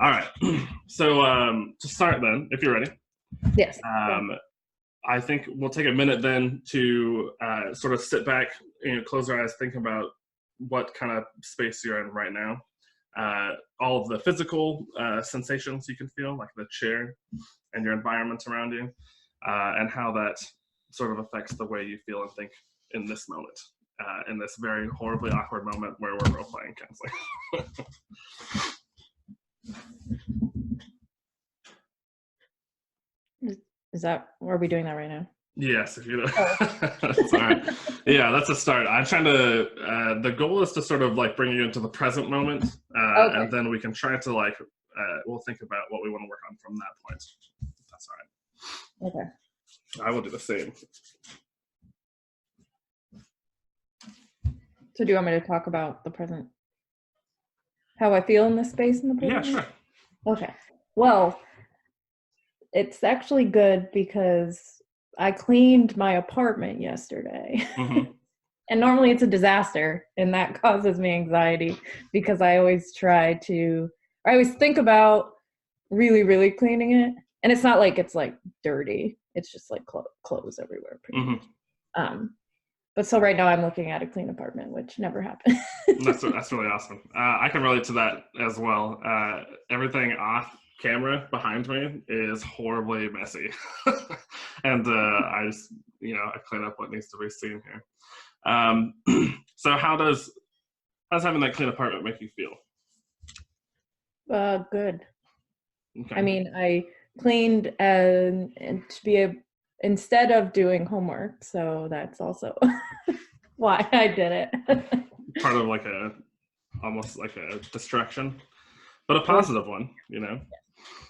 All right. So to start then, if you're ready, Yes. um, I think we'll take a minute then to sort of sit back, close our eyes, think about what kind of space you're in right now. All of the physical sensations you can feel, like the chair and your environment around you, and how that sort of affects the way you feel and think in this moment, in this very horribly awkward moment where we're role playing counseling. Is that, are we doing that right now? Yes, if you know. That's all right. Yeah, that's a start. I'm trying to, the goal is to sort of like bring you into the present moment, Okay. and then we can try to like, we'll think about what we want to work on from that point. That's all right. Okay. I will do the same. So do you want me to talk about the present? How I feel in this space in the present? Yeah, sure. Okay. Well, it's actually good because I cleaned my apartment yesterday. Mm-hmm. And normally it's a disaster, and that causes me anxiety because I always I always think about really, really cleaning it. And it's not like it's like dirty. It's just like clothes everywhere pretty much. But so right now I'm looking at a clean apartment, which never happened. That's really awesome. I can relate to that as well. Everything off camera behind me is horribly messy. And I just, I clean up what needs to be seen here. So how does having that clean apartment make you feel? Good. Okay. I mean, I cleaned and to be instead of doing homework, so that's also why I did it. Part of like almost like a distraction, but a positive one,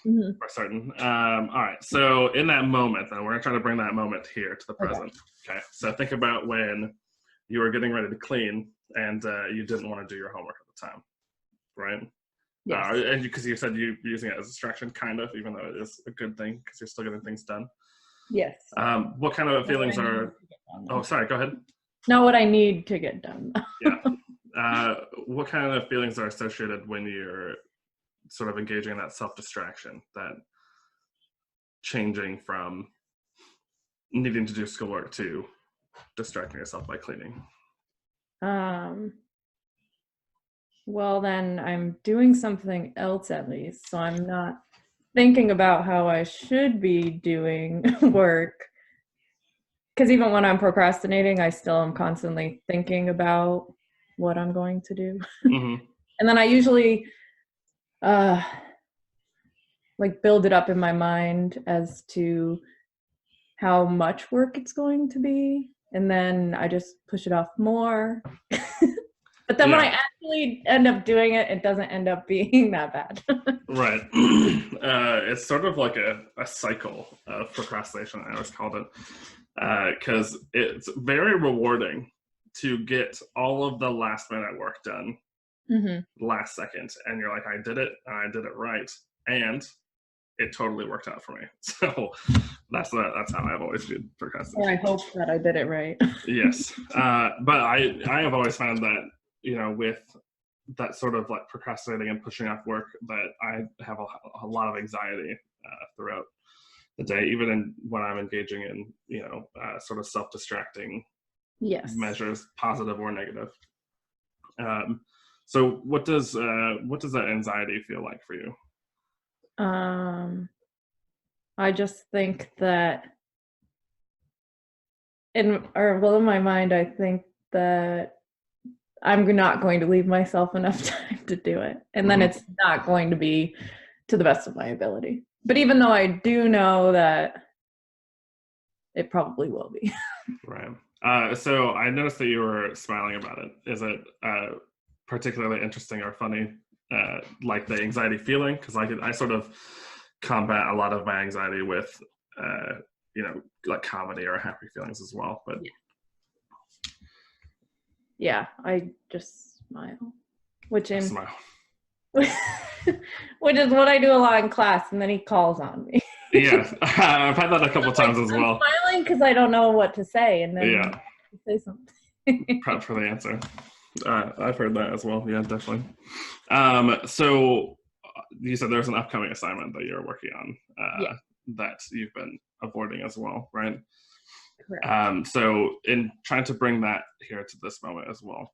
Mm-hmm. for certain. All right, so in that moment, then we're gonna try to bring that moment here to the present. Okay, so think about when you were getting ready to clean and you didn't want to do your homework at the time, right? Yes. And because you said you're using it as a distraction, kind of, even though it is a good thing because you're still getting things done. Yes. What kind of feelings are? Oh, sorry. Go ahead. Not what I need to get done. Yeah. What kind of feelings are associated when you're sort of engaging in that self-distraction, that changing from needing to do schoolwork to distracting yourself by cleaning? Well, then I'm doing something else at least, so I'm not thinking about how I should be doing work. Because even when I'm procrastinating, I still am constantly thinking about what I'm going to do. Mm-hmm. And then I usually like build it up in my mind as to how much work it's going to be. And then I just push it off more. But then when I actually end up doing it, it doesn't end up being that bad. Right. It's sort of like a cycle of procrastination, I always called it, because it's very rewarding to get all of the last minute work done last second. And you're like, I did it, and I did it right. And it totally worked out for me. So that's how I've always viewed procrastination. I hope that I did it right. Yes. But I have always found that, with that sort of like procrastinating and pushing off work, that I have a lot of anxiety throughout the day, even when I'm engaging in, sort of self-distracting measures, positive or negative. So what does that anxiety feel like for you? I just think that in my mind, I think that I'm not going to leave myself enough time to do it. And then it's not going to be to the best of my ability. But even though I do know that it probably will be. Right. So I noticed that you were smiling about it. Is it particularly interesting or funny, like the anxiety feeling? Because I sort of combat a lot of my anxiety with, like comedy or happy feelings as well. But yeah, I just smile, which is smile. Which is what I do a lot in class, and then he calls on me. Yeah, I've had that a couple times as well. I'm smiling because I don't know what to say, and then you say something. Prep for the answer. I've heard that as well. Yeah, definitely. So you said there's an upcoming assignment that you're working on Yeah, that you've been avoiding as well, right? correct. So in trying to bring that here to this moment as well,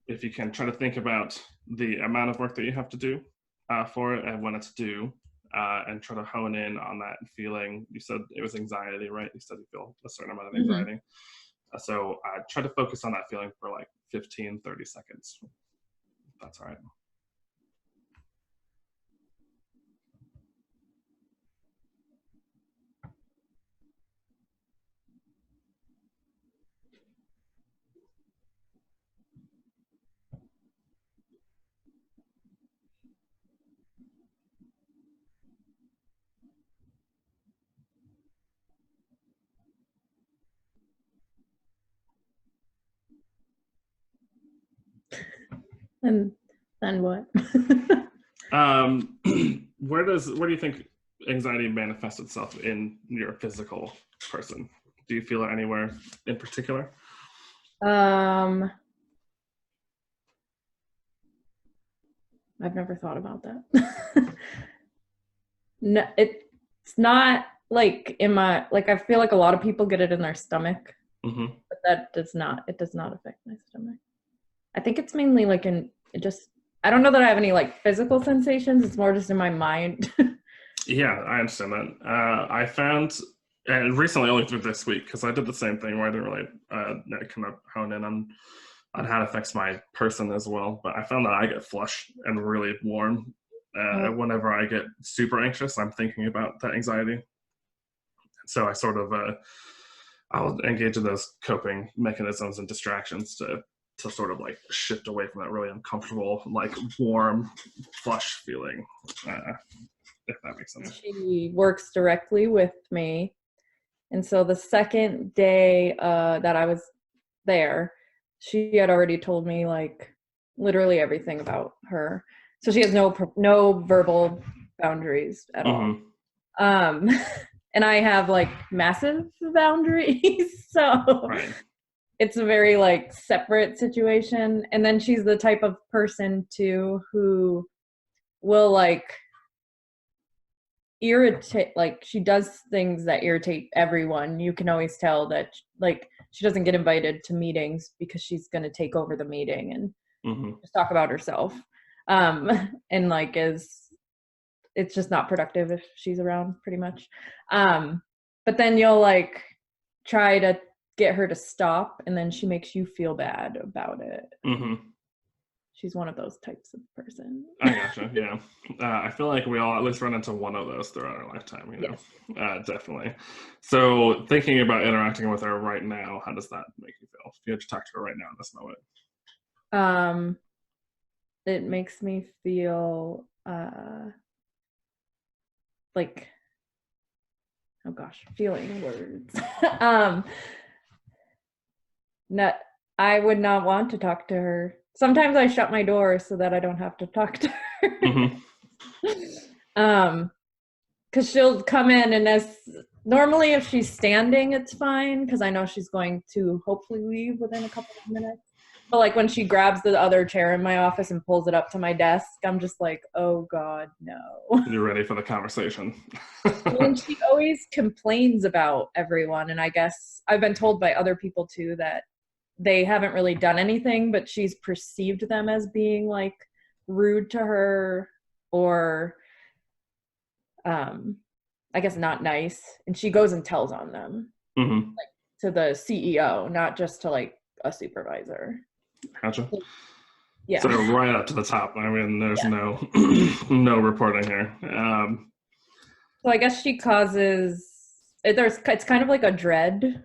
if you can try to think about the amount of work that you have to do for it and when it's due, and try to hone in on that feeling. You said it was anxiety, right? You said you feel a certain amount of Hmm. anxiety. So try to focus on that feeling for like 15, 30 seconds. That's all right. And then what? Um, where do you think anxiety manifests itself in your physical person? Do you feel it anywhere in particular? um, I've never thought about that. No, it's not like in my like I feel like a lot of people get it in their stomach, Mm-hmm. but that does not it does not affect my stomach. I think it's mainly like in it just I don't know that I have any like physical sensations. It's more just in my mind. Yeah, I understand that. I found, and recently only through this week, because I did the same thing where I didn't really kind of hone in on how it affects my person as well. But I found that I get flushed and really warm whenever I get super anxious. I'm thinking about that anxiety, so I sort of I'll engage in those coping mechanisms and distractions to sort of like shift away from that really uncomfortable, like warm flush feeling. Uh, if that makes sense. She works directly with me. And so the second day that I was there, she had already told me like literally everything about her. So she has no verbal boundaries at all. Mm-hmm. Um, and I have like massive boundaries. So Right. it's a very like separate situation. And then she's the type of person too who will like irritate like she does things that irritate everyone. You can always tell that like she doesn't get invited to meetings because she's going to take over the meeting and Mm-hmm. just talk about herself. And like is it's just not productive if she's around pretty much. But then you'll like try to get her to stop and then she makes you feel bad about it. Mm-hmm. She's one of those types of person. I gotcha. Yeah. I feel like we all at least run into one of those throughout our lifetime, Yes. Definitely. So, thinking about interacting with her right now, how does that make you feel? If you had to talk to her right now in this moment. um it makes me feel like oh gosh, feeling words. um no, I would not want to talk to her. Sometimes I shut my door so that I don't have to talk to her. Mm-hmm. um because she'll come in and as normally if she's standing it's fine because I know she's going to hopefully leave within a couple of minutes, but like when she grabs the other chair in my office and pulls it up to my desk, I'm just like, oh god, no. You're ready for the conversation. And she always complains about everyone, and I guess I've been told by other people too that they haven't really done anything, but she's perceived them as being like rude to her or um I guess not nice, and she goes and tells on them Mm-hmm. to the CEO, not just to like a supervisor. Gotcha. So Yeah. right up to the top. I mean, there's Yeah. no no reporting here. So I guess she causes there's it's kind of like a dread,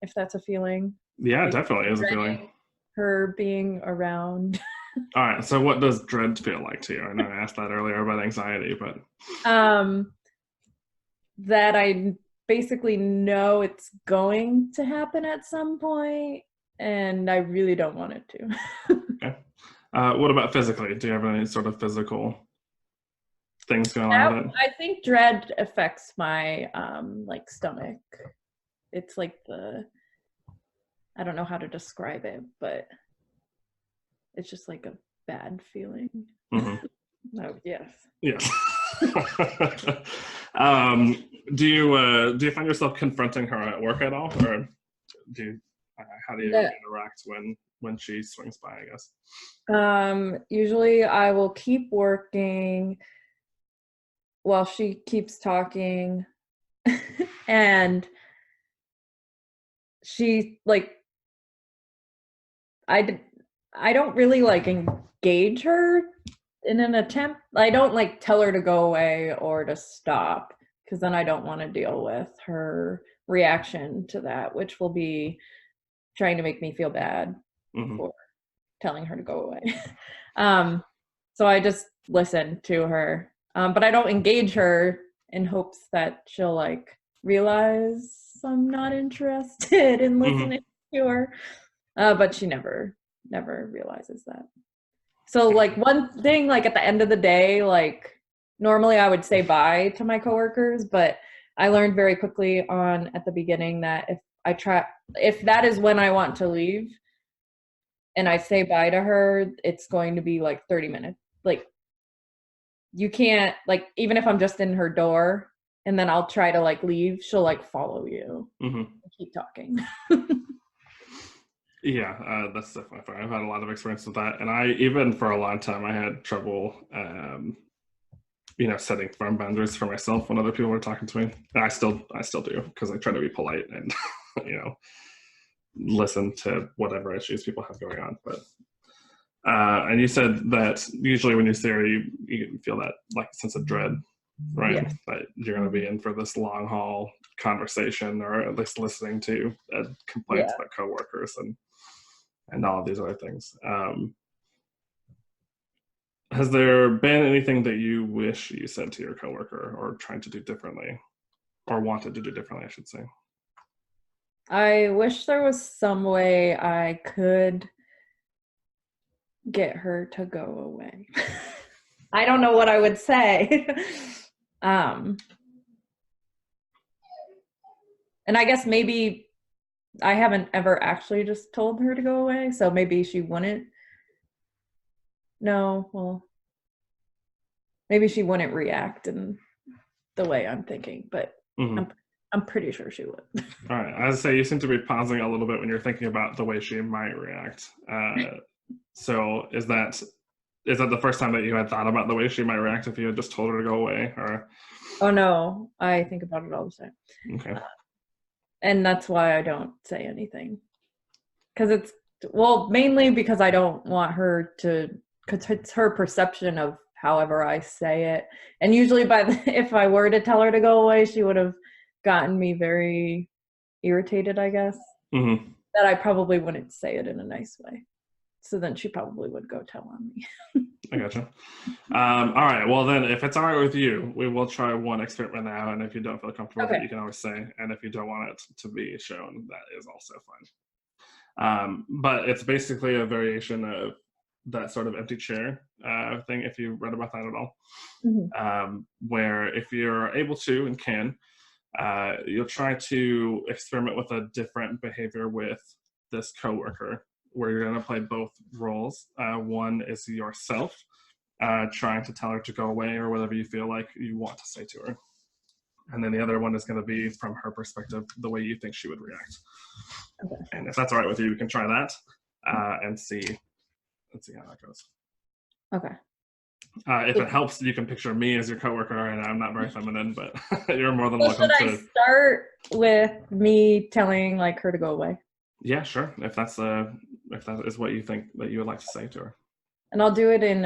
if that's a feeling. Yeah, Like definitely is a feeling. dreading her being around. All right. So, what does dread feel like to you? I know I asked that earlier about anxiety, but um that I basically know it's going to happen at some point and I really don't want it to. okay. What about physically? Do you have any sort of physical things going on That, with it? I think dread affects my like stomach. It's like the I don't know how to describe it, but it's just like a bad feeling. Mm-hmm. Oh, yes. Yes. Do you find yourself confronting her at work at all, or do you, how do you No. interact when she swings by, I guess? Usually I will keep working while she keeps talking, and she like I I don't really like engage her in an attempt. I don't like tell her to go away or to stop, because then I don't want to deal with her reaction to that, which will be trying to make me feel bad Mm-hmm. for telling her to go away. um, so I just listen to her, but I don't engage her in hopes that she'll like realize I'm not interested in Mm-hmm. listening to her. But she never realizes that. So like one thing, like at the end of the day, like normally I would say bye to my coworkers, but I learned very quickly on at the beginning that if that is when I want to leave and I say bye to her, it's going to be like 30 minutes. Like you can't, like, even if I'm just in her door and then I'll try to like leave, she'll like follow you. Mm-hmm. Keep talking. Yeah, that's definitely fair. I've had a lot of experience with that, and I even for a long time I had trouble, setting firm boundaries for myself when other people were talking to me. And I still do, because I try to be polite and you know listen to whatever issues people have going on. But and you said that usually when you see her, you feel that like sense of dread, right? Yeah. That you're going to be in for this long haul conversation, or at least listening to complaints Yeah. about coworkers and all of these other things. Has there been anything that you wish you said to your coworker, or tried to do differently, or wanted to do differently, I should say? I wish there was some way I could get her to go away. I don't know what I would say. um, and I guess maybe I haven't ever actually just told her to go away, so maybe she wouldn't. No, well, maybe she wouldn't react in the way I'm thinking, but Mm-hmm. I'm pretty sure she would. All right. As I say, you seem to be pausing a little bit when you're thinking about the way she might react. So is that the first time that you had thought about the way she might react if you had just told her to go away? Or Oh no, I think about it all the time. okay. And that's why I don't say anything. Because mainly because I don't want her to, because it's her perception of however I say it. And usually if I were to tell her to go away, she would have gotten me very irritated, I guess. Mm-hmm. That I probably wouldn't say it in a nice way. So then she probably would go tell on me. I gotcha. All right. Well, then, if it's all right with you, we will try one experiment now. And if you don't feel comfortable with it, Okay. you can always say. And if you don't want it to be shown, that is also fine. But it's basically a variation of that sort of empty chair thing, if you read about that at all. Mm-hmm. Where if you're able to and can, you'll try to experiment with a different behavior with this coworker, where you're going to play both roles. One is yourself, trying to tell her to go away or whatever you feel like you want to say to her. And then the other one is going to be from her perspective, the way you think she would react. Okay. And if that's all right with you, we can try that and see. Let's see how that goes. Okay. If it helps, you can picture me as your coworker, and I'm not very feminine, but you're more than Well, welcome should I to. start with me telling like her to go away? Yeah, sure. If that is what you think that you would like to say to her. And I'll do it in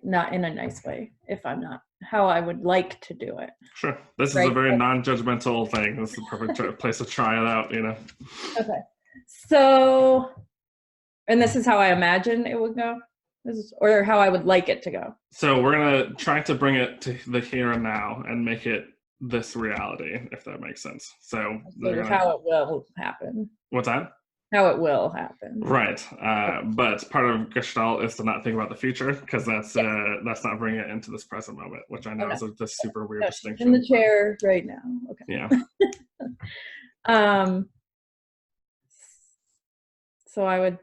not in a nice way, if I'm not how I would like to do it. Sure. This is a Right? very non-judgmental thing. This is the perfect place to try it out, Okay. So, and this is how I imagine it would go, or how I would like it to go. So we're gonna try to bring it to the here and now and make it this reality, if that makes sense. So How it will happen. What's that? How it will happen. Right. But part of Gestalt is to not think about the future, because that's not bringing it into this present moment, which I know is a super weird distinction. In the chair right now. Okay. Yeah. So I would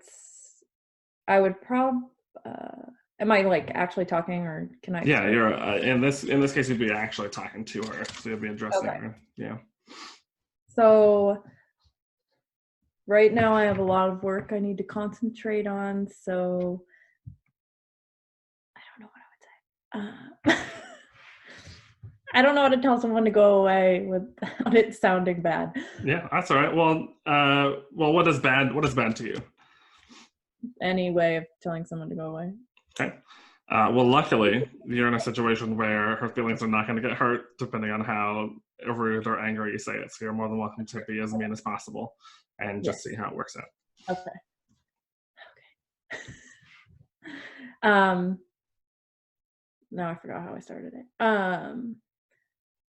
Am I like actually talking, or can I Yeah, start? you're in this case you'd be actually talking to her, so you'll be addressing Okay. her. Yeah. So right now I have a lot of work I need to concentrate on, so I don't know what I would say. I don't know how to tell someone to go away without it sounding bad. Yeah, that's all right. Well, what is bad? What is bad to you? Any way of telling someone to go away. Okay. Well, luckily, you're in a situation where her feelings are not going to get hurt, depending on how rude or angry you say it. So you're more than welcome to be as mean as possible, and just Yes. see how it works out. Okay. Um, now I forgot how I started it.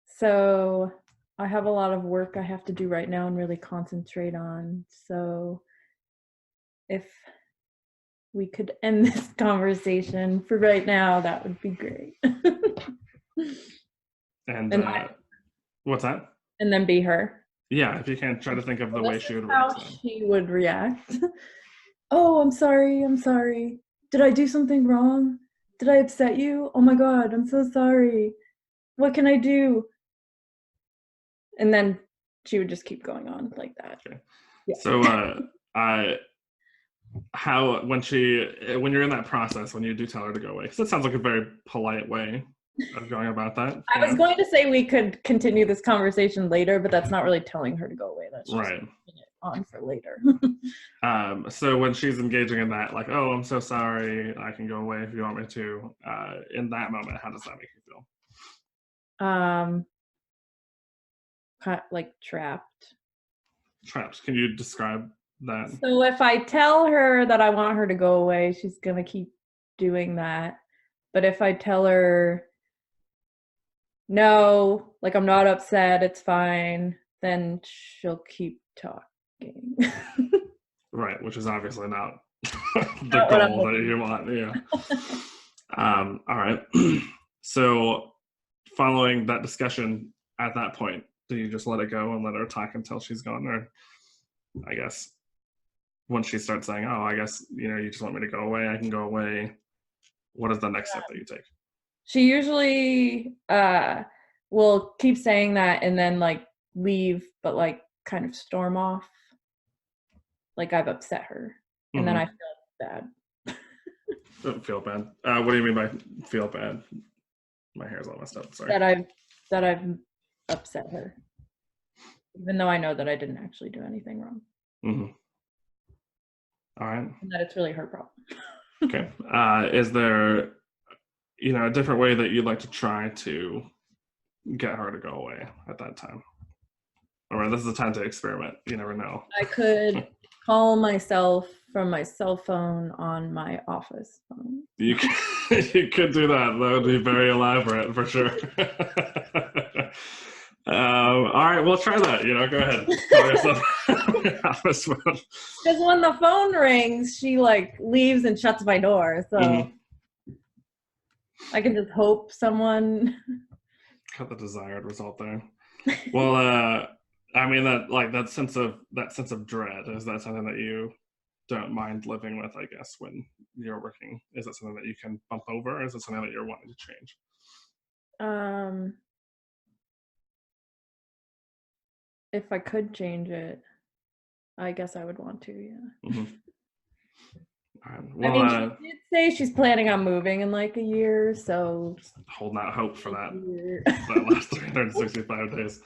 So I have a lot of work I have to do right now and really concentrate on. So if we could end this conversation for right now, that would be great. And and, what's that? and then be her. Yeah, if you can, try to think of the This way is she would how react to that. she would react. Oh, I'm sorry. I'm sorry. Did I do something wrong? Did I upset you? Oh my God, I'm so sorry. What can I do? And then she would just keep going on like that. Okay. Yeah. So, how when you're in that process, when you do tell her to go away, because that sounds like a very polite way of going about that. I was going to say we could continue this conversation later, but that's not really telling her to go away. That's just Right. putting it on for later. So when she's engaging in that, like, oh, I'm so sorry, I can go away if you want me to. In that moment, how does that make you feel? Like trapped. Trapped. Can you describe that? So if I tell her that I want her to go away, she's gonna keep doing that. But if I tell her no, like I'm not upset, it's fine, then she'll keep talking. Right, which is obviously not the Not what I'm goal that you want. Yeah. All right. So following that discussion at that point, do you just let it go and let her talk until she's gone? Or I guess once she starts saying, oh, I guess, you just want me to go away, I can go away. What is the next step that you take? She usually will keep saying that and then like leave, but like kind of storm off. Like I've upset her. And then I feel bad. Don't feel bad. What do you mean by feel bad? My hair's all messed up. Sorry. That I've upset her, even though I know that I didn't actually do anything wrong. All right. And that it's really her problem. Okay. Is there, a different way that you'd like to try to get her to go away at that time? Or this is the time to experiment. You never know. I could call myself from my cell phone on my office phone. You could do that. That would be very elaborate for sure. All right, we'll try that. Go ahead. Because when the phone rings, she like leaves and shuts my door. So I can just hope someone got the desired result there. Well, I mean that sense of dread, is that something that you don't mind living with, I guess, when you're working? Is it something that you can bump over, or is it something that you're wanting to change? If I could change it, I guess I would want to, yeah. Well, I mean, she did say she's planning on moving in like a year, so holding out hope for that last 365 days.